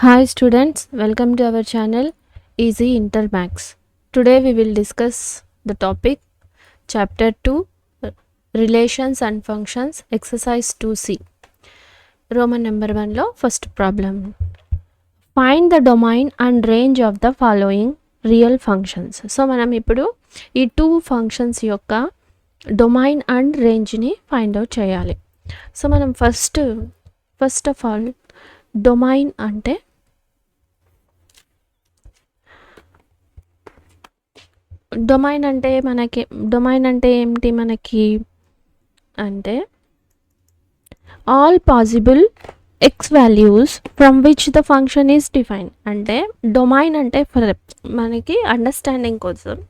Hi students, welcome to our channel Easy Intermax. Today we will discuss the topic Chapter 2 Relations and Functions Exercise 2C. Roman number 1 lo first problem. Find the domain and range of the following real functions. So మనం ఇప్పుడు ఈ 2 functions యొక్క domain and రేంజ్ని find out చేయాలి. So మనం first of all domain అంటే domain అంటే ఏంటి మనకి అంటే all possible X values from which the function is define. అంటే డొమైన్ అంటే మనకి అండర్స్టాండింగ్ కోసం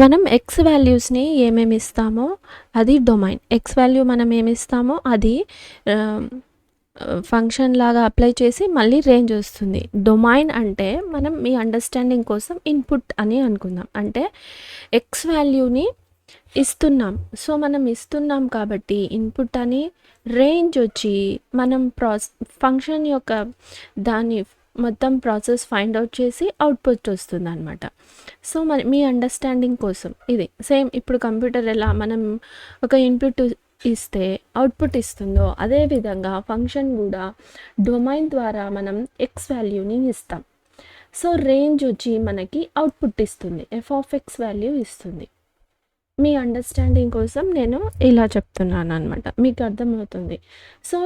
మనం ఎక్స్ వాల్యూస్ని ఏమేమి ఇస్తామో అది డొమైన్. ఎక్స్ వాల్యూ మనం ఏమి ఇస్తామో అది ఫంక్షన్ లాగా అప్లై చేసి మళ్ళీ రేంజ్ వస్తుంది. డొమైన్ అంటే మనం మీ అండర్స్టాండింగ్ కోసం ఇన్పుట్ అని అనుకుందాం. అంటే ఎక్స్ వాల్యూని ఇస్తున్నాం, సో మనం ఇస్తున్నాం కాబట్టి ఇన్పుట్ అని. రేంజ్ వచ్చి మనం ఫంక్షన్ యొక్క దాని మొత్తం ప్రాసెస్ ఫైండ్ అవుట్ చేసి అవుట్పుట్ వస్తుంది అనమాట. సో మీ అండర్స్టాండింగ్ కోసం ఇది సేమ్. ఇప్పుడు కంప్యూటర్ ఎలా మనం ఒక ఇన్పుట్ ఇస్తే అవుట్పుట్ ఇస్తుందో అదేవిధంగా ఫంక్షన్ కూడా డొమైన్ ద్వారా మనం ఎక్స్ వాల్యూని ఇస్తాం. సో రేంజ్ వచ్చి మనకి అవుట్పుట్ ఇస్తుంది, f(x) వాల్యూ ఇస్తుంది. మీ అండర్స్టాండింగ్ కోసం నేను ఇలా చెప్తున్నాను అనమాట, మీకు అర్థమవుతుంది. సో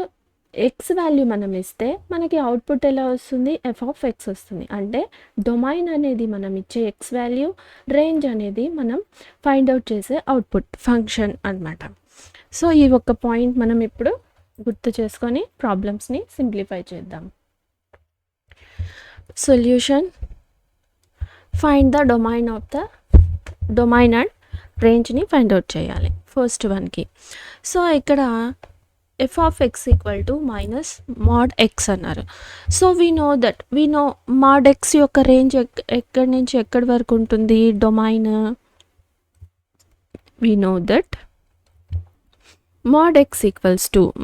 ఎక్స్ వాల్యూ మనం ఇస్తే మనకి అవుట్పుట్ ఎలా వస్తుంది, f(x) వస్తుంది. అంటే డొమైన్ అనేది మనం ఇచ్చే ఎక్స్ వాల్యూ, రేంజ్ అనేది మనం ఫైండ్ అవుట్ చేసే అవుట్పుట్ ఫంక్షన్ అనమాట. సో ఈ ఒక్క పాయింట్ మనం ఇప్పుడు గుర్తు చేసుకొని ప్రాబ్లమ్స్ని సింప్లిఫై చేద్దాం. Solution: find the domain and రేంజ్ని ఫైండ్ అవుట్ చేయాలి ఫస్ట్ వన్కి. సో ఇక్కడ f(x) - mod x అన్నారు. So we know mod x యొక్క రేంజ్ ఎక్కడి నుంచి ఎక్కడి వరకు ఉంటుంది domain. We know that mod x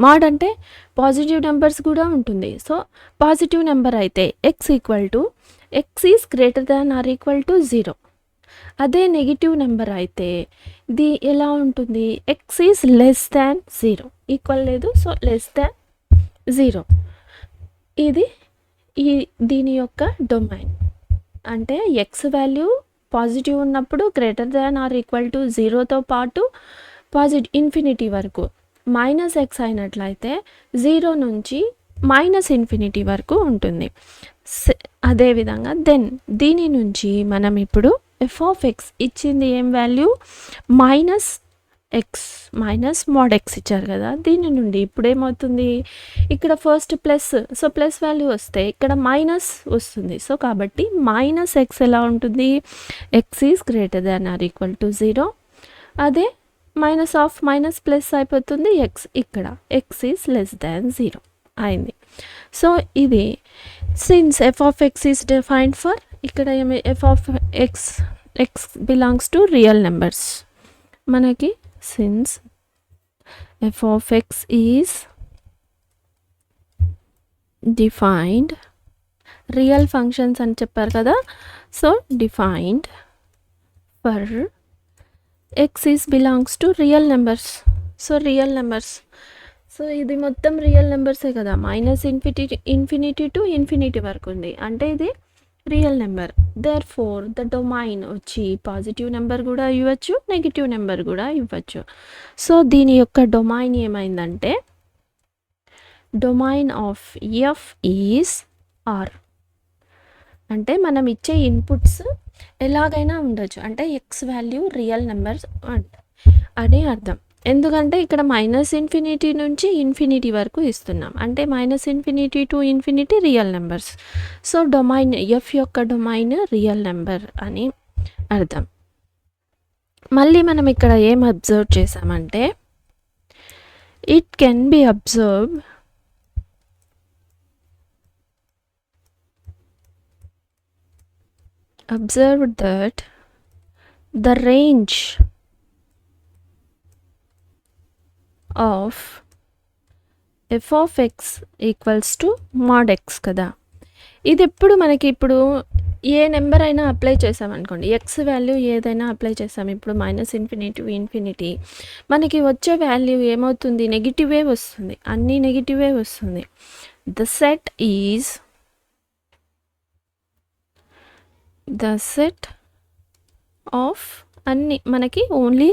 mod అంటే పాజిటివ్ నెంబర్స్ కూడా ఉంటుంది. సో పాజిటివ్ నెంబర్ అయితే x is greater than or equal to 0. అదే నెగిటివ్ నెంబర్ అయితే ఇది ఎలా ఉంటుంది, x is less than 0, equal లేదు, సో లెస్ దాన్ 0. ఇది దీని యొక్క డొమైన్. అంటే x వాల్యూ పాజిటివ్ ఉన్నప్పుడు greater than or equal to 0తో పాటు ఇన్ఫినిటీ వరకు. -x అయినట్లయితే 0 నుంచి -∞ వరకు ఉంటుంది. అదేవిధంగా దీని నుంచి మనం ఇప్పుడు f(x) ఇచ్చింది ఏం వాల్యూ, -x mod x ఇచ్చారు కదా. దీని నుండి ఇప్పుడు ఏమవుతుంది, ఇక్కడ first plus, so plus value వస్తే ఇక్కడ మైనస్ వస్తుంది. సో కాబట్టి -x ఎలా ఉంటుంది, x is greater than or equal to 0. అదే మైనస్ ప్లస్ అయిపోతుంది x, ఇక్కడ x ఈజ్ లెస్ దాన్ 0 అయింది. సో ఇది since f(x) is defined for, ఇక్కడ ఏమి f(x) belongs to real numbers. మనకి since f(x) is defined, real functions అని చెప్పారు కదా. So defined for x is belongs to real numbers. So real numbers, so ఇది మొత్తం రియల్ నెంబర్సే కదా, -∞ టు ఇన్ఫినిటీ వరకు ఉంది. అంటే ఇది real number. Therefore the domain వచ్చి పాజిటివ్ నెంబర్ కూడా ఇవ్వచ్చు, నెగిటివ్ నెంబర్ కూడా ఇవ్వచ్చు. సో దీని యొక్క డొమైన్ ఏమైందంటే domain of f is r. అంటే మనం ఇచ్చే ఇన్పుట్స్ ఎలాగైనా ఉండొచ్చు, అంటే ఎక్స్ వాల్యూ రియల్ నెంబర్స్ అని అర్థం. ఎందుకంటే ఇక్కడ -∞ నుంచి ఇన్ఫినిటీ వరకు ఇస్తున్నాం, అంటే -∞ to infinity real numbers. So domain f యొక్క డొమైన్ రియల్ నెంబర్ అని అర్థం. మళ్ళీ మనం ఇక్కడ ఏం అబ్జర్వ్ చేసామంటే it can be observed that the range of f(x) equals to mod x కదా. ఇది ఎప్పుడు మనకి ఇప్పుడు ఏ నెంబర్ అయినా అప్లై చేసామనుకోండి, ఎక్స్ వాల్యూ ఏదైనా అప్లై చేసాం, ఇప్పుడు -∞ మనకి వచ్చే వాల్యూ ఏమవుతుంది, నెగిటివే వస్తుంది, అన్నీ నెగిటివే వస్తుంది. ద సెట్ ఆఫ్ అన్ని మనకి ఓన్లీ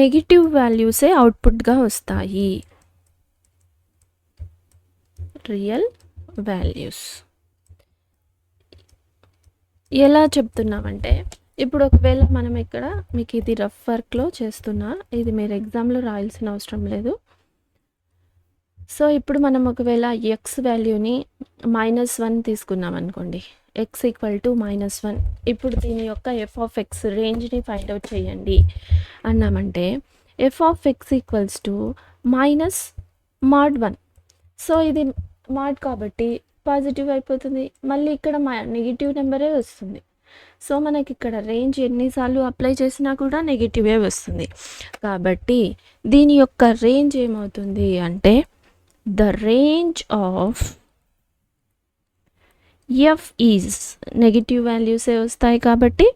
నెగిటివ్ వాల్యూసే అవుట్పుట్గా వస్తాయి, రియల్ వాల్యూస్. ఎలా చెప్తున్నామంటే, ఇప్పుడు ఒకవేళ మనం ఇక్కడ మీకు ఇది రఫ్ వర్క్లో చేస్తున్నా, ఇది మీరు ఎగ్జామ్లో రాయాల్సిన అవసరం లేదు. సో ఇప్పుడు మనం ఒకవేళ ఎక్స్ వాల్యూని -1 తీసుకున్నాం అనుకోండి, x = -1. ఇప్పుడు దీని యొక్క f(x) రేంజ్ని ఫైండ్ అవుట్ చేయండి అన్నామంటే, f(x) = -mod1. సో ఇది మాడ్ కాబట్టి పాజిటివ్ అయిపోతుంది, మళ్ళీ ఇక్కడ నెగిటివ్ నెంబరే వస్తుంది. సో మనకి ఇక్కడ రేంజ్ ఎన్నిసార్లు అప్లై చేసినా కూడా నెగిటివే వస్తుంది. కాబట్టి దీని యొక్క రేంజ్ ఏమవుతుంది అంటే, the range of f is negative వాల్యూసే వస్తాయి కాబట్టి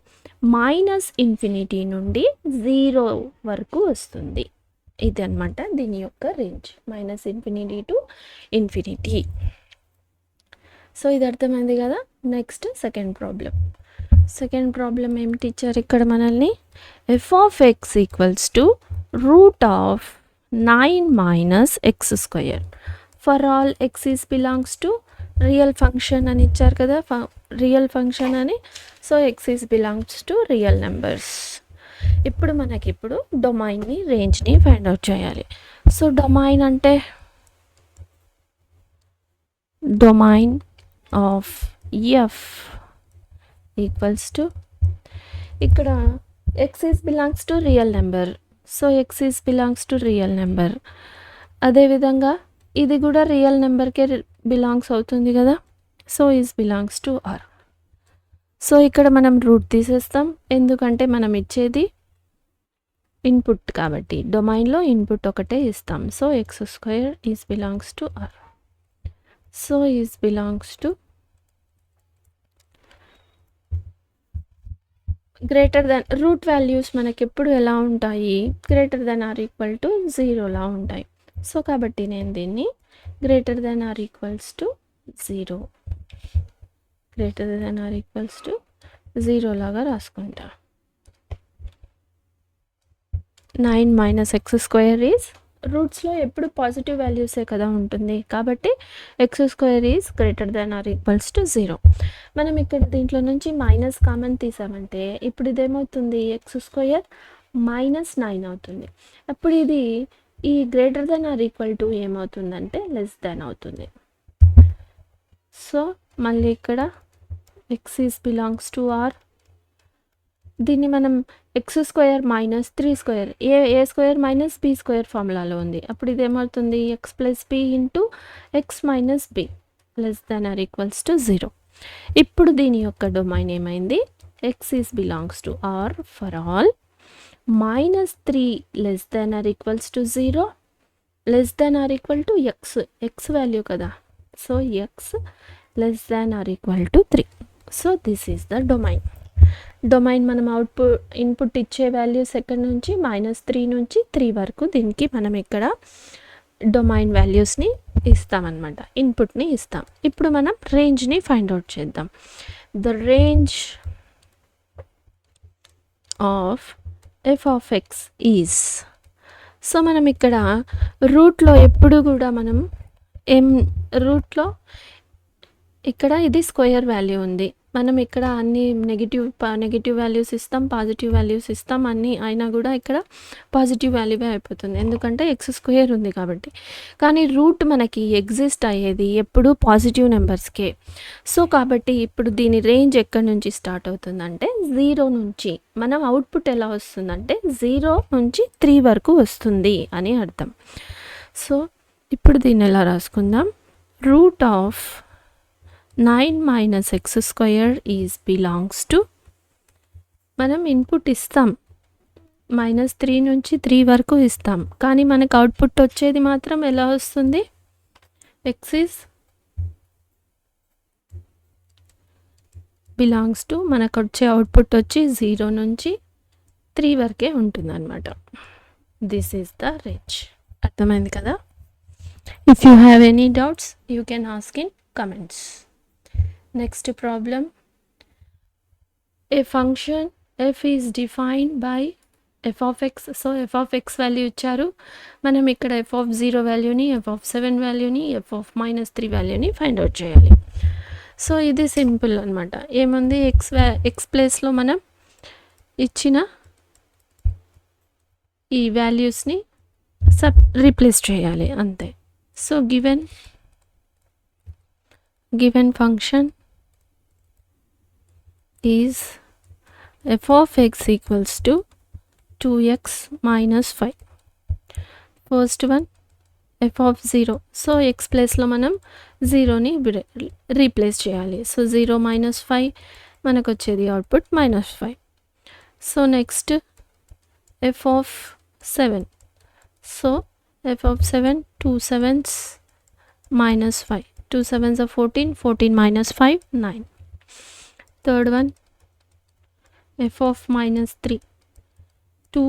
-∞ నుండి 0 వరకు వస్తుంది. ఇది అనమాట దీని యొక్క రేంజ్, -∞ to ∞. సో ఇది అర్థమైంది కదా. నెక్స్ట్ సెకండ్ ప్రాబ్లం ఏమిటి ఇచ్చారు ఇక్కడ మనల్ని, f(x) = (9 - x²) for all x belongs to real function అని ఇచ్చారు కదా, రియల్ ఫంక్షన్ అని. So x belongs to real numbers. ఇప్పుడు మనకి డొమైన్ని, రేంజ్ని ఫైండ్ అవుట్ చేయాలి. సో డొమైన్ అంటే, domain of f equals to, ఇక్కడ x belongs to real number, so x belongs to real number. అదేవిధంగా ఇది కూడా రియల్ నెంబర్కే బిలాంగ్స్ అవుతుంది కదా, so is belongs to r. So ఇక్కడ మనం రూట్ తీసేస్తాం, ఎందుకంటే మనం ఇచ్చేది ఇన్పుట్ కాబట్టి, డొమైన్లో ఇన్పుట్ ఒకటే ఇస్తాం. So x² is belongs to r. So is belongs to greater than, root values మనకి ఎప్పుడు ఎలా ఉంటాయి, >= 0 ఉంటాయి. సో కాబట్టి నేను దీన్ని >0 లాగా రాసుకుంటా. 9 - x² ఈజ్, రూట్స్లో ఎప్పుడు పాజిటివ్ వాల్యూసే కదా ఉంటుంది, కాబట్టి x² ఈజ్ >= 0. మనం ఇక్కడ దీంట్లో నుంచి మైనస్ కామన్ తీసామంటే ఇప్పుడు ఇదేమవుతుంది, x² -9 అవుతుంది. అప్పుడు ఇది ఈ >= ఏమవుతుందంటే లెస్ దాన్ అవుతుంది. సో మళ్ళీ ఇక్కడ x బిలాంగ్స్ టు r, దీన్ని మనం x² - 3² a² - b² ఫార్ములాలో ఉంది. అప్పుడు ఇది ఏమవుతుంది, x + b × x - b <= 0. ఇప్పుడు దీని యొక్క డొమైన్ ఏమైంది, x belongs to r for all -3 <= 0 <= x value కదా, so x <= 3. So this is the domain. మనం ఇన్పుట్ ఇచ్చే వాల్యూస్ ఎక్కడి నుంచి, -3 నుంచి 3 వరకు, దీనికి మనం ఇక్కడ డొమైన్ వాల్యూస్ని ఇస్తామన్నమాట, ఇన్పుట్ని ఇస్తాం. ఇప్పుడు మనం రేంజ్ని ఫైండ్ అవుట్ చేద్దాం. The range of f(x) is, so మనం ఇక్కడ రూట్లో ఎప్పుడు కూడా మనం రూట్లో ఇక్కడ ఇది స్క్వేర్ వాల్యూ ఉంది, మనం ఇక్కడ అన్ని నెగిటివ్ వాల్యూస్ ఇస్తాం, పాజిటివ్ వాల్యూస్ ఇస్తాం, అన్నీ అయినా కూడా ఇక్కడ పాజిటివ్ వాల్యూవే అయిపోతుంది, ఎందుకంటే x² ఉంది కాబట్టి. కానీ రూట్ మనకి ఎగ్జిస్ట్ అయ్యేది ఎప్పుడు పాజిటివ్ నెంబర్స్కే. సో కాబట్టి ఇప్పుడు దీని రేంజ్ ఎక్కడి నుంచి స్టార్ట్ అవుతుందంటే 0 నుంచి. మనం అవుట్పుట్ ఎలా వస్తుందంటే 0 నుంచి 3 వరకు వస్తుంది అని అర్థం. సో ఇప్పుడు దీన్ని ఎలా రాసుకుందాం, root of 9 - x² is belongs to, మనం ఇన్పుట్ ఇస్తాం, -3 నుంచి 3 వరకు ఇస్తాం, కానీ మనకు అవుట్పుట్ వచ్చేది మాత్రం ఎలా వస్తుంది, x ఈజ్ బిలాంగ్స్ టు మనకు వచ్చే అవుట్పుట్ వచ్చి 0 నుంచి 3 వరకే ఉంటుందన్నమాట. This is the range. అర్థమైంది కదా? If you have any doubts you can ask in comments. Next problem, A function f is defined by f of x. So f of x value ఇచ్చారు, మనం ఇక్కడ f of 0 వాల్యూని, f of 7 వాల్యూని, f of -3 వాల్యూని find out చేయాలి. So ఇది simple అనమాట. ఏముంది, ఎక్స్ ప్లేస్లో మనం ఇచ్చిన ఈ వాల్యూస్ని రీప్లేస్ చేయాలి అంతే. So given function is f of x equals to 2x minus 5. First one f of 0. So X ప్లేస్లో మనం 0ని రీప్లేస్ చేయాలి. సో 0 minus 5 మనకు వచ్చేది output -5. So next f of 7. So f of 7 2 7s minus 5. 2 7s are 14. 14 minus 5 9. Third one f of -3. 2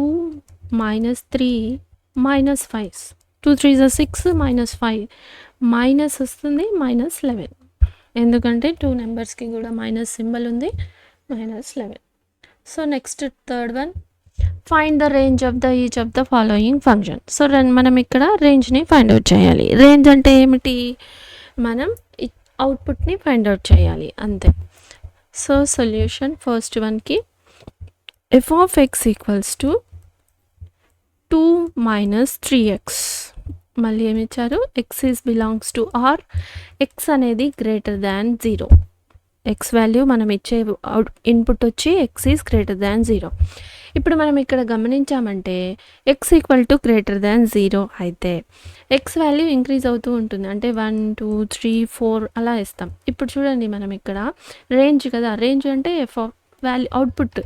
minus 3 minus 5. 2 3s are 6 minus 5 minus వస్తుంది -11, ఎందుకంటే 2 నెంబర్స్కి కూడా minus symbol ఉంది, -11. So next third one, find the range of the each of the following function. So మనం ఇక్కడ రేంజ్ని find out చేయాలి. Range అంటే ఏమిటి, మనం అవుట్పుట్ని ఫైండ్ అవుట్ చేయాలి అంతే. సో సొల్యూషన్ ఫస్ట్ వన్కి f of x equals to 2 minus 3x. మళ్ళీ ఏమి ఇచ్చారు, x is belongs to r, x అనేది గ్రేటర్ దాన్ 0. x వాల్యూ మనం ఇచ్చే ఇన్పుట్ వచ్చి x ఈజ్ గ్రేటర్ దాన్ 0. ఇప్పుడు మనం ఇక్కడ గమనించామంటే x equal to greater than 0 అయితే x వాల్యూ ఇంక్రీజ్ అవుతూ ఉంటుంది, అంటే 1 2 3 4 అలా ఇస్తాం. ఇప్పుడు చూడండి, మనం ఇక్కడ రేంజ్ కదా, రేంజ్ అంటే f of value output.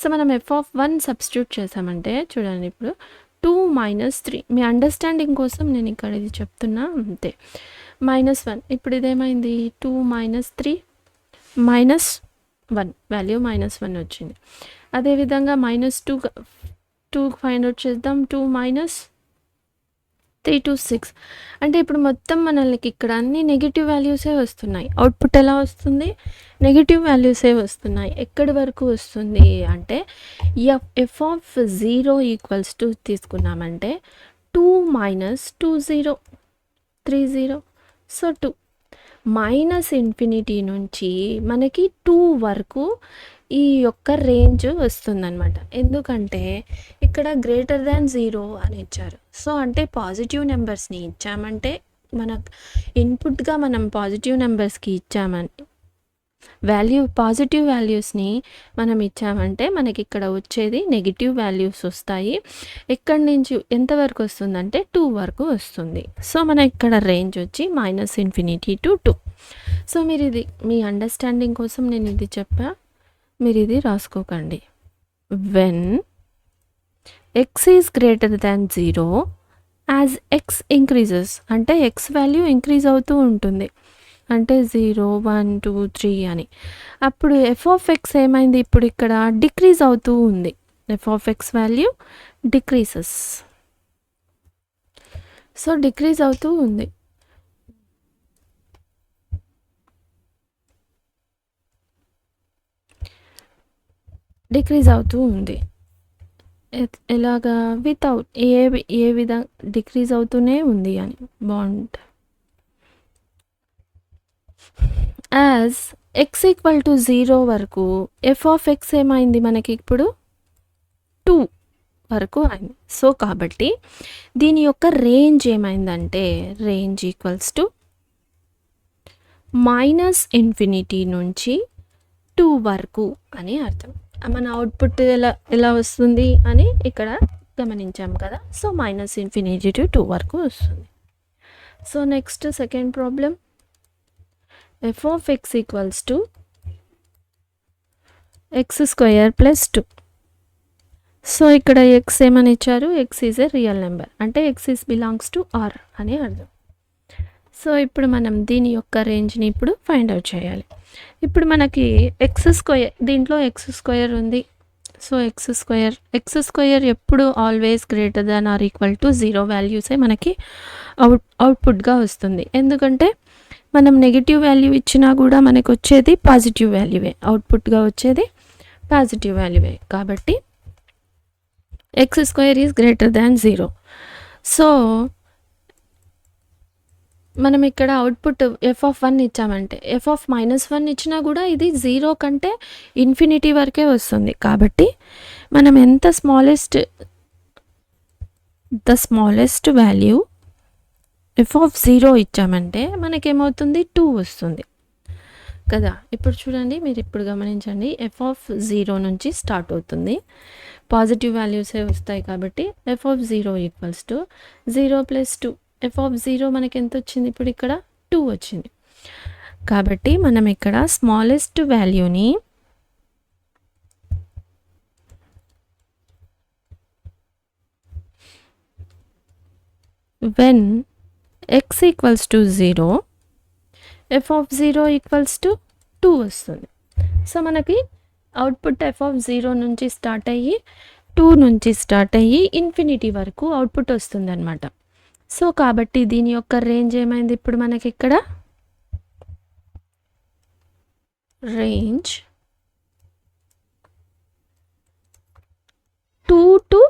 So మనం f of 1 సబ్స్టిట్యూట్ చేసామంటే చూడండి, ఇప్పుడు 2 minus 3, మీ అండర్స్టాండింగ్ కోసం నేను ఇక్కడ ఇది చెప్తున్నా అంతే. -1, ఇప్పుడు ఇదేమైంది 2 minus 3 -1, వాల్యూ -1 వచ్చింది. అదేవిధంగా -2 ఫైండ్ అవుట్ చేద్దాం. 2 minus 3 to 6, అంటే ఇప్పుడు మొత్తం మనకి ఇక్కడ అన్ని నెగిటివ్ వాల్యూసే వస్తున్నాయి. అవుట్పుట్ ఎలా వస్తుంది, నెగిటివ్ వాల్యూసే వస్తున్నాయి. ఎక్కడి వరకు వస్తుంది అంటే f of 0 ఈక్వల్స్ టు తీసుకున్నామంటే 2 minus 2 0 3 0. సో 2 -∞ నుంచి మనకి 2 వరకు ఈ యొక్క రేంజ్ వస్తుందన్నమాట. ఎందుకంటే ఇక్కడ గ్రేటర్ దాన్ 0 అని ఇచ్చారు. సో అంటే పాజిటివ్ నెంబర్స్ని ఇచ్చామంటే మనకు ఇన్పుట్గా మనం పాజిటివ్ నెంబర్స్కి ఇచ్చామని పాజిటివ్ వాల్యూస్ని మనం ఇచ్చామంటే మనకి ఇక్కడ వచ్చేది నెగిటివ్ వాల్యూస్ వస్తాయి. ఎక్కడి నుంచి ఎంతవరకు వస్తుందంటే 2 వరకు వస్తుంది. సో మన ఇక్కడ రేంజ్ వచ్చి -∞ to 2. సో మీరు ఇది మీ అండర్స్టాండింగ్ కోసం నేను ఇది చెప్పా, మీరు ఇది రాసుకోకండి. When x is greater than 0 as x increases, అంటే x వాల్యూ ఇంక్రీజ్ అవుతూ ఉంటుంది, అంటే 0 1 2 3 అని. అప్పుడు f of x ఏమైంది, ఇప్పుడు ఇక్కడ డిక్రీజ్ అవుతూ ఉంది. f of x value decreases. So decrease అవుతూ ఉంది. డిక్రీజ్ అవుతూ ఉంది. ఎలాగా, వితౌట్ ఏ విధంగా డిక్రీజ్ అవుతూనే ఉంది అని bond. As x equal to 0 వరకు f of x ఏమైంది, మనకి ఇప్పుడు 2 వరకు అయింది. సో కాబట్టి దీని యొక్క రేంజ్ ఏమైందంటే రేంజ్ ఈక్వల్స్ టు -∞ నుంచి 2 వరకు అని అర్థం. మన అవుట్పుట్ ఎలా వస్తుంది అని ఇక్కడ గమనించాం కదా. సో -∞ to 2 వరకు వస్తుంది. So next second problem, f of x equals to x² + 2. So ఇక్కడ x ఏమని ఇచ్చారు, x is a real number, అంటే x is belongs to r అని అర్థం. సో ఇప్పుడు మనం దీని యొక్క రేంజ్ని ఇప్పుడు ఫైండ్ అవుట్ చేయాలి. ఇప్పుడు మనకి ఎక్స్ స్క్వేర్, దీంట్లో ఎక్స్ స్క్వేర్ ఉంది. సో ఎక్స్ స్క్వేర్ ఎప్పుడు always greater than or equal to 0 వాల్యూసే మనకి అవుట్పుట్గా వస్తుంది. ఎందుకంటే మనం నెగిటివ్ వాల్యూ ఇచ్చినా కూడా మనకు వచ్చేది పాజిటివ్ వాల్యూవే, అవుట్పుట్గా వచ్చేది పాజిటివ్ వాల్యూవే. కాబట్టి X square is greater than 0. So మనం ఇక్కడ అవుట్పుట్ f(1) ఇచ్చామంటే f(-1) ఇచ్చినా కూడా ఇది 0 కంటే ఇన్ఫినిటీ వరకే వస్తుంది. కాబట్టి మనం ఎంత ద స్మాలెస్ట్ వాల్యూ f(0) ఇచ్చామంటే మనకేమవుతుంది 2 వస్తుంది కదా. ఇప్పుడు చూడండి, మీరు ఇప్పుడు గమనించండి, f(0) నుంచి స్టార్ట్ అవుతుంది, పాజిటివ్ వాల్యూసే వస్తాయి. కాబట్టి f(0) ఈక్వల్స్ టు 0 + 2. f(0) మనకి ఎంత వచ్చింది? ఇప్పుడు ఇక్కడ 2 వచ్చింది. కాబట్టి మనం ఇక్కడ స్మాలెస్ట్ వాల్యూని when x equals to 0, f(0) equals to 2 వస్తుంది. సో మనకి అవుట్పుట్ f(0) నుంచి స్టార్ట్ అయ్యి 2 నుంచి స్టార్ట్ అయ్యి ఇన్ఫినిటీ వరకు అవుట్పుట్ వస్తుంది అనమాట. సో కాబట్టి దీని యొక్క రేంజ్ ఏమైంది? ఇప్పుడు మనకి ఇక్కడ రేంజ్ 2 to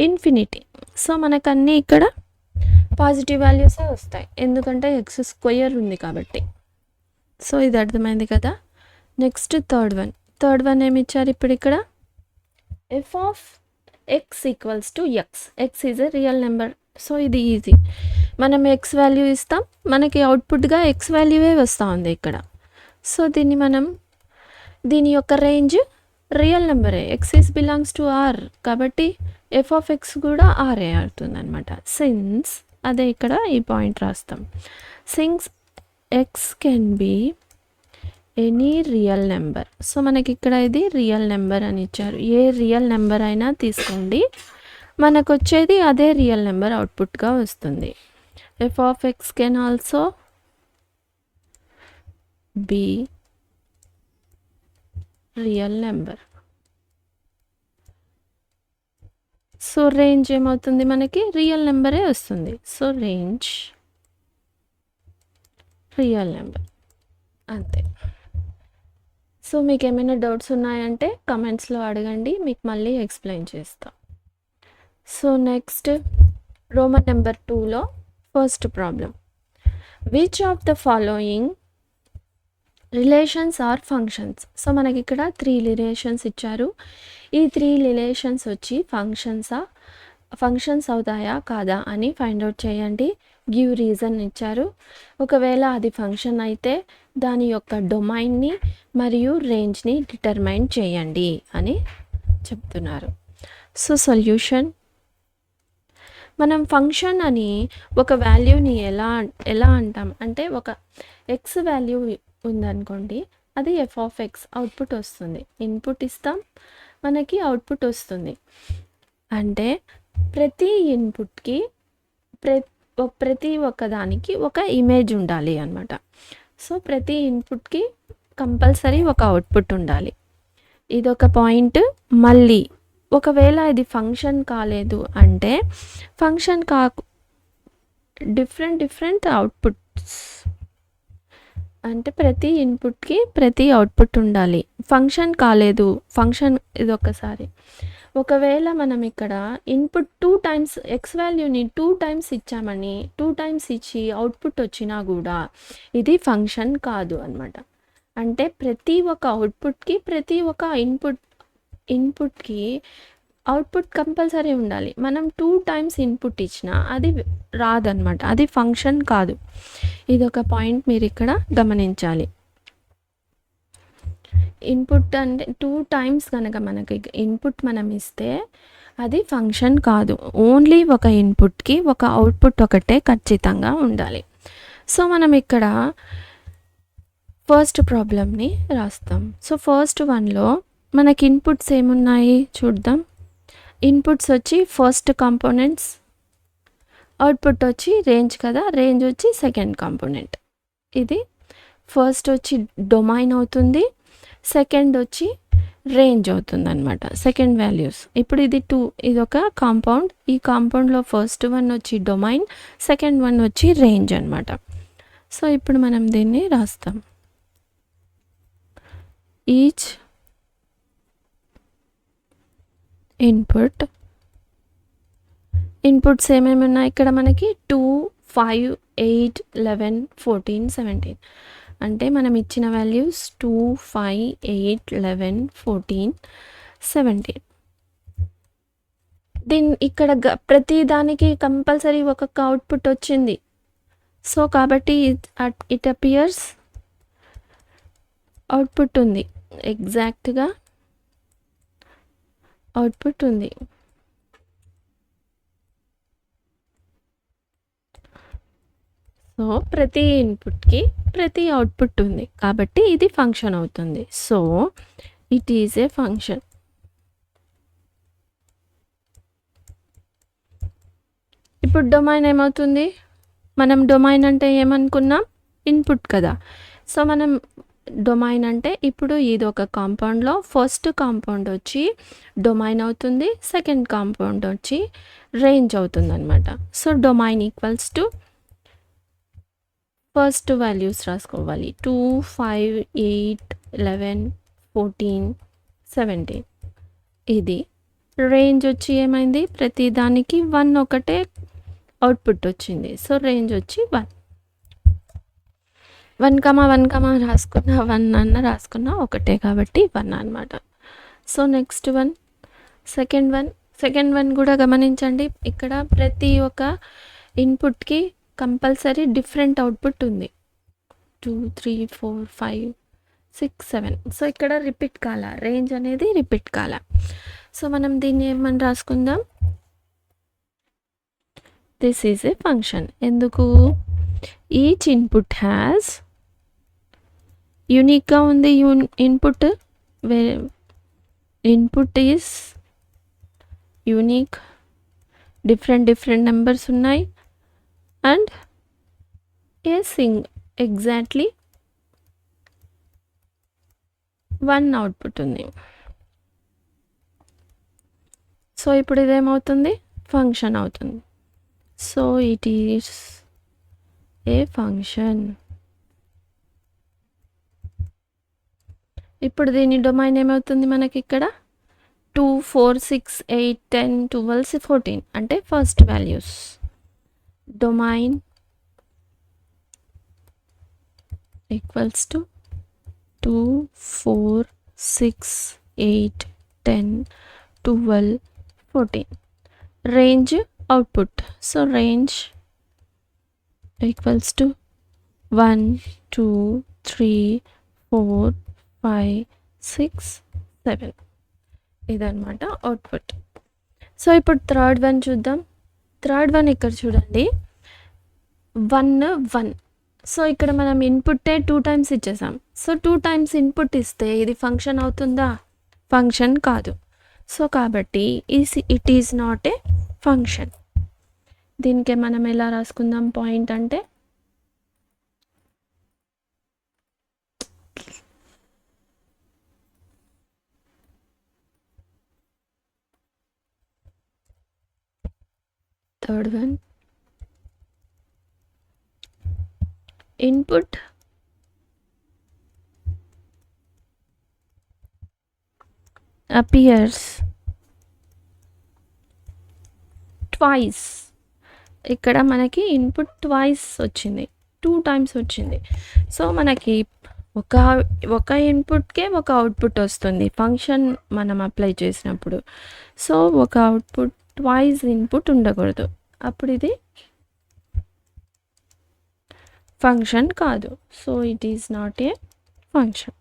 ఇన్ఫినిటీ. సో మనకు అన్నీ ఇక్కడ పాజిటివ్ వాల్యూసే వస్తాయి, ఎందుకంటే ఎక్స్ స్క్వేర్ ఉంది కాబట్టి. సో ఇది అర్థమైంది కదా. నెక్స్ట్ థర్డ్ వన్ ఏమి ఇచ్చారు ఇప్పుడు ఇక్కడ? f(x equals to x). x is a real number. So ఇది ఈజీ, మనం ఎక్స్ వాల్యూ ఇస్తాం, మనకి అవుట్పుట్గా ఎక్స్ వాల్యూవే వస్తూ ఉంది ఇక్కడ. సో దీని యొక్క రేంజ్ రియల్ నెంబరే, x is belongs to R, కాబట్టి f(x) కూడా ఆరే అవుతుంది అనమాట. సిన్స్, అదే ఇక్కడ ఈ పాయింట్ రాస్తాం, since X can be any real number. So మనకి ఇక్కడ ఇది రియల్ నెంబర్ అని ఇచ్చారు, ఏ రియల్ నెంబర్ అయినా తీసుకోండి, మనకు వచ్చేది అదే రియల్ నెంబర్ అవుట్పుట్గా వస్తుంది. f(x) can also be real number. So range ఏమవుతుంది? మనకి రియల్ నెంబరే వస్తుంది. సో రేంజ్ రియల్ నెంబర్, అంతే. సో మీకు ఏమైనా డౌట్స్ ఉన్నాయంటే కమెంట్స్లో అడగండి, మీకు మళ్ళీ ఎక్స్ప్లెయిన్ చేస్తా. సో నెక్స్ట్ రోమన్ నెంబర్ 2లో first problem, which of the following relations are functions. So మనకి ఇక్కడ 3 రిలేషన్స్ ఇచ్చారు. ఈ 3 రిలేషన్స్ వచ్చి ఫంక్షన్స్ అవుతాయా కాదా అని ఫైండ్ అవుట్ చేయండి. గివ్ రీజన్ ఇచ్చారు. ఒకవేళ అది ఫంక్షన్ అయితే దాని యొక్క డొమైన్ని మరియు రేంజ్ని డిటర్మైన్ చేయండి అని చెప్తున్నారు. సో సొల్యూషన్, మనం ఫంక్షన్ అని ఒక వాల్యూని ఎలా అంటాం అంటే, ఒక ఎక్స్ వాల్యూ ఉందనుకోండి, అది f(x) అవుట్పుట్ వస్తుంది, ఇన్పుట్ ఇస్తాం, మనకి అవుట్పుట్ వస్తుంది. అంటే ప్రతి ఇన్పుట్కి ప్రతి ఒక్కదానికి ఒక ఇమేజ్ ఉండాలి అన్నమాట. సో ప్రతి ఇన్పుట్కి కంపల్సరీ ఒక అవుట్పుట్ ఉండాలి, ఇదొక పాయింట్. మళ్ళీ ఒకవేళ ఇది ఫంక్షన్ కాలేదు అంటే డిఫరెంట్ అవుట్పుట్స్, అంటే ప్రతి ఇన్పుట్కి ప్రతి అవుట్పుట్ ఉండాలి. ఫంక్షన్ కాలేదు, ఫంక్షన్ ఇదొకసారి. ఒకవేళ మనం ఇక్కడ ఇన్పుట్ 2 టైమ్స్ ఎక్స్ వాల్యూని 2 టైమ్స్ ఇచ్చామని 2 టైమ్స్ ఇచ్చి అవుట్పుట్ వచ్చినా కూడా ఇది ఫంక్షన్ కాదు అన్నమాట. అంటే ప్రతి ఒక్క అవుట్పుట్కి ప్రతి ఒక్క ఇన్పుట్కి అవుట్పుట్ కంపల్సరీ ఉండాలి. మనం 2 టైమ్స్ ఇన్పుట్ ఇచ్చినా అది రాదన్నమాట, అది ఫంక్షన్ కాదు. ఇదొక పాయింట్ మీరు ఇక్కడ గమనించాలి. ఇన్పుట్ అంటే 2 టైమ్స్ కనుక మనకి ఇన్పుట్ మనం ఇస్తే అది ఫంక్షన్ కాదు, ఓన్లీ ఒక ఇన్పుట్కి ఒక అవుట్పుట్ ఒకటే ఖచ్చితంగా ఉండాలి. సో మనం ఇక్కడ ఫస్ట్ ప్రాబ్లమ్ని రాస్తాం. సో ఫస్ట్ వన్లో మనకి ఇన్పుట్స్ ఏమున్నాయి చూద్దాం. ఇన్పుట్స్ వచ్చి ఫస్ట్ కాంపోనెంట్స్ అవుట్పుట్ వచ్చి రేంజ్ కదా, రేంజ్ వచ్చి సెకండ్ కాంపోనెంట్. ఇది ఫస్ట్ వచ్చి డొమైన్ అవుతుంది, సెకండ్ వచ్చి రేంజ్ అవుతుంది అనమాట, సెకండ్ వాల్యూస్. ఇప్పుడు ఇది ఇది ఒక కాంపౌండ్. ఈ కాంపౌండ్లో ఫస్ట్ వన్ వచ్చి డొమైన్, సెకండ్ వన్ వచ్చి రేంజ్ అనమాట. సో ఇప్పుడు మనం దీన్ని రాస్తాం. ఈచ్ ఇన్పుట్స్ ఏమేమి ఉన్నాయి ఇక్కడ మనకి 2, 5, 8, 11, 14, 17. అంటే మనం ఇచ్చిన వాల్యూస్ 2, 5, 8, 11, 14, 17. ఇక్కడ ప్రతి దానికి కంపల్సరీ ఒక్కొక్క అవుట్పుట్ వచ్చింది. సో కాబట్టి ఇట్ అపియర్స్ అవుట్పుట్ ఉంది, ఎగ్జాక్ట్గా అవుట్పుట్ ఉంది. సో ప్రతి ఇన్పుట్కి ప్రతి అవుట్పుట్ ఉంది కాబట్టి ఇది ఫంక్షన్ అవుతుంది. So it is a function. ఇప్పుడు డొమైన్ ఏమవుతుంది? మనం డొమైన్ అంటే ఏమనుకున్నాం? ఇన్పుట్ కదా. సో మనం డొమైన్ అంటే ఇప్పుడు ఇది ఒక కాంపౌండ్లో ఫస్ట్ కాంపౌండ్ వచ్చి డొమైన్ అవుతుంది, సెకండ్ కాంపౌండ్ వచ్చి రేంజ్ అవుతుంది అనమాట. So domain equals to first values రాసుకోవాలి, 2, 5, 8, 11, 14, 17. ఇది రేంజ్ వచ్చి ఏమైంది? ప్రతి దానికి 1 ఒకటే అవుట్పుట్ వచ్చింది. సో రేంజ్ వచ్చి 1. 1, 1 రాసుకున్నా 1 అన్న రాసుకున్నా ఒకటే కాబట్టి 1 అనమాట. So next one, second one కూడా గమనించండి. ఇక్కడ ప్రతి ఒక్క ఇన్పుట్కి కంపల్సరీ డిఫరెంట్ అవుట్పుట్ ఉంది. 2, 3, 4, 5, 6, 7. సో ఇక్కడ రిపీట్ కాల, రేంజ్ అనేది రిపీట్ కాల. సో మనం దీన్ని ఏమని రాసుకుందాం? This is a function. ఎందుకు? ఈచ్ ఇన్పుట్ హ్యాస్ యూనిక్గా ఉంది. Input is unique, different numbers ఉన్నాయి అండ్ ఎగ్జాక్ట్లీ 1 అవుట్పుట్ ఉంది. సో ఇప్పుడు ఇదేమవుతుంది? ఫంక్షన్ అవుతుంది. So it is a function. ఇప్పుడు దీని డొమైన్ ఏమవుతుంది మనకి ఇక్కడ? 2, 4, 6, 8, 10, 12, 14 అంటే first values. Domain equals to 2, 4, 6, 8, 10, 12, 14. Range output. So range equals to 1, 2, 3, 4, 5, 6, 7. ఇదన్నమాట అవుట్పుట్. సో ఇప్పుడు థర్డ్ వన్ చూద్దాం. థర్డ్ వన్ ఇక్కడ చూడండి, 1, 1. సో ఇక్కడ మనం ఇన్పుట్టే 2 టైమ్స్ ఇచ్చేసాం. సో 2 టైమ్స్ ఇన్పుట్ ఇస్తే ఇది ఫంక్షన్ అవుతుందా? ఫంక్షన్ కాదు. సో కాబట్టి it is not a function. దీనికి మనం ఎలా రాసుకుందాం పాయింట్ అంటే? Third one, input appears twice. ఇక్కడ మనకి ఇన్పుట్ ట్వైస్ వచ్చింది, 2 టైమ్స్ వచ్చింది. సో మనకి ఒక ఇన్పుట్కే ఒక అవుట్పుట్ వస్తుంది ఫంక్షన్ మనం అప్లై చేసినప్పుడు. సో ఒక అవుట్పుట్ ట్వైస్ ఇన్పుట్ ఉండకూడదు, అప్పుడు ఇది ఫంక్షన్ కాదు. So it is not a function.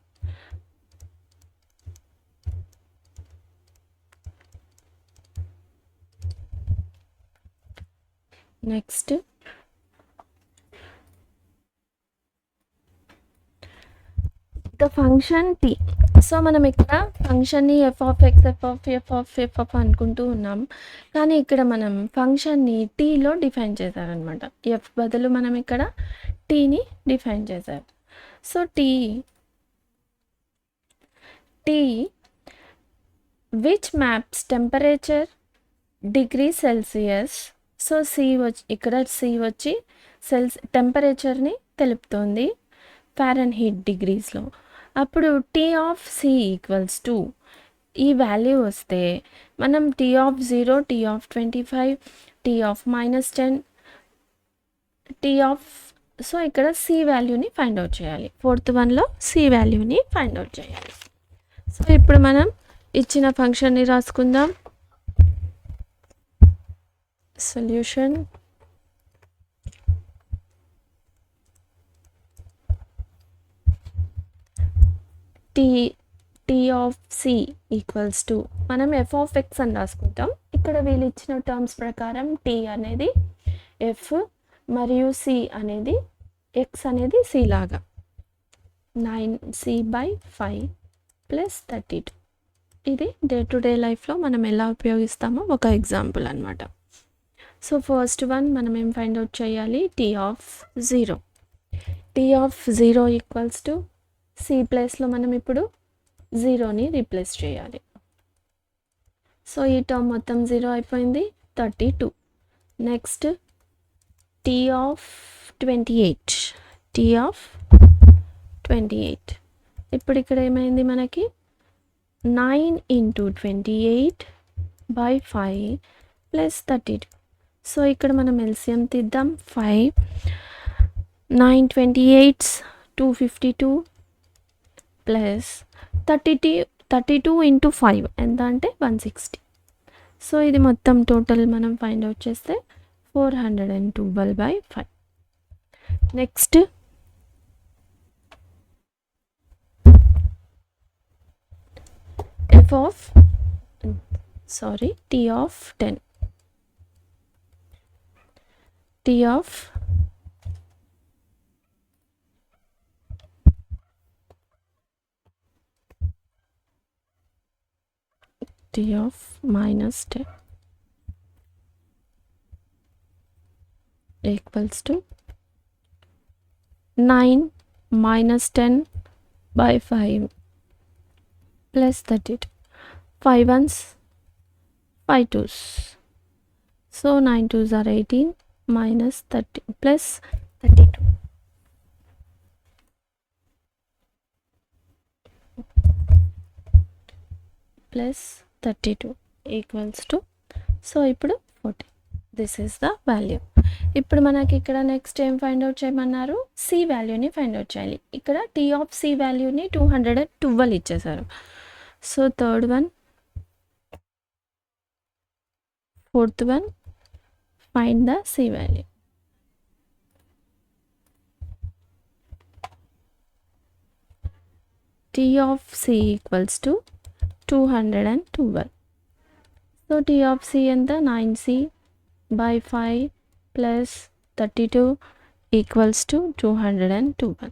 Next the function t. So మనం ఇక్కడ ఫంక్షన్‌ని ఎఫ్ అనుకుంటూ ఉన్నాం. కానీ ఇక్కడ మనం ఫంక్షన్‌ని టీలో డిఫైన్ చేశారనమాట. ఎఫ్ బదులు మనం ఇక్కడ టీని డిఫైన్ చేశారు. So T which maps temperature degree Celsius. So ఇక్కడ సి వచ్చి టెంపరేచర్ని తెలుపుతోంది ఫారెన్హీట్ డిగ్రీస్లో. అప్పుడు T of C equals to ఈ వాల్యూ వస్తే మనం T of 0, T of 25, T of -10, T of so ఇక్కడ సి వాల్యూని ఫైండ్ అవుట్ చేయాలి. 4th వన్లో సి వాల్యూని ఫైండ్ అవుట్ చేయాలి. సో ఇప్పుడు మనం ఇచ్చిన ఫంక్షన్ని రాసుకుందాం. Solution T of C equals to మనం ఎఫ్ ఆఫ్ ఎక్స్ అని రాసుకుంటాం. ఇక్కడ వీళ్ళు ఇచ్చిన టర్మ్స్ ప్రకారం టీ అనేది ఎఫ్ మరియు సి అనేది ఎక్స్ అనేది సి లాగా 9c/5 + 32. ఇది డే టు డే లైఫ్లో మనం ఎలా ఉపయోగిస్తామో ఒక ఎగ్జాంపుల్ అనమాట. సో ఫస్ట్ వన్ మనం ఏం ఫైండ్ అవుట్ చేయాలి? T of 0. T of 0 equals to C ప్లేస్లో మనం ఇప్పుడు 0ని రీప్లేస్ చేయాలి. సో ఈ టర్మ్ మొత్తం 0 అయిపోయింది. 32. Next T of 28. T of 28. ఇప్పుడు ఇక్కడ ఏమైంది మనకి 9 × 28/5 + 32. సో ఇక్కడ మనం ఎల్సిఎం తీద్దాం. 5 9 28 252 ప్లస్ 32 × 5 ఎంత అంటే 160. సో ఇది మొత్తం టోటల్ మనం ఫైండ్ అవుట్ చేస్తే 412/5. Next T of 10. T of -10 equals to 9 - 10/5 + 32. 5 1s 5 2s. So 9 2s are 18 -30 + 32 + 32 equals to so ఇప్పుడు 40. This is the value. ఇప్పుడు మనకి ఇక్కడ నెక్స్ట్ ఏం ఫైండ్ అవుట్ చేయమన్నారు? సి వాల్యూని ఫైండ్ అవుట్ చేయాలి. ఇక్కడ టీ ఆఫ్ సి వాల్యూని 212 ఇచ్చేసారు. So third one, fourth one, find the C value. T of C equals to 212. So T of C ఎంత? 9c/5 + 32 equals to 212.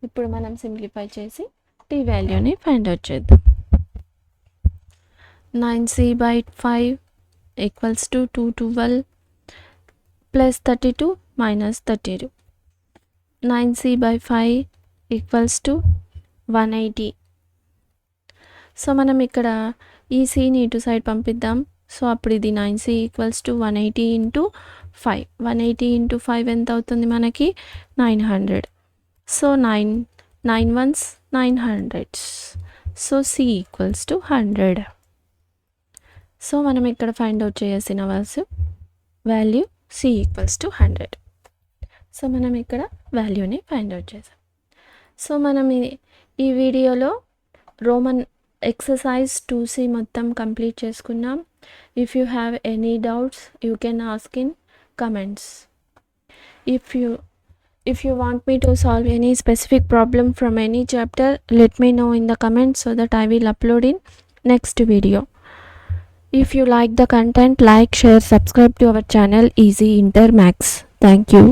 ఇప్పుడు మనం సింప్లిఫై చేసి టీ వాల్యూని ఫైండ్ అవుట్ చేద్దాం. 9c/5 equals to 212 + 32 - 32. 9c/5 equals to 180. So మనం ఇక్కడ ఈ సిని ఇటు సైడ్ పంపిద్దాం. సో అప్పుడు ఇది 9c ఈక్వల్స్ టు 180 × 5. 180 × 5 ఎంత అవుతుంది మనకి? 900. So 9 1s 900s. So C equals to 100. So మనం ఇక్కడ ఫైండ్ అవుట్ చేయాల్సిన value C equals to 100. So మనం ఇక్కడ వాల్యూని ఫైండ్ అవుట్ చేసాం. సో మనం ఈ వీడియోలో రోమన్ ఎక్సర్సైజ్ 2C మొత్తం కంప్లీట్ చేసుకున్నాం. If you have any doubts you can ask in comments. If you want me to solve any specific problem from any chapter, let me know in the comments so that I will upload in next video. If you like the content, like, share, subscribe to our channel Easy Inter Max. Thank you.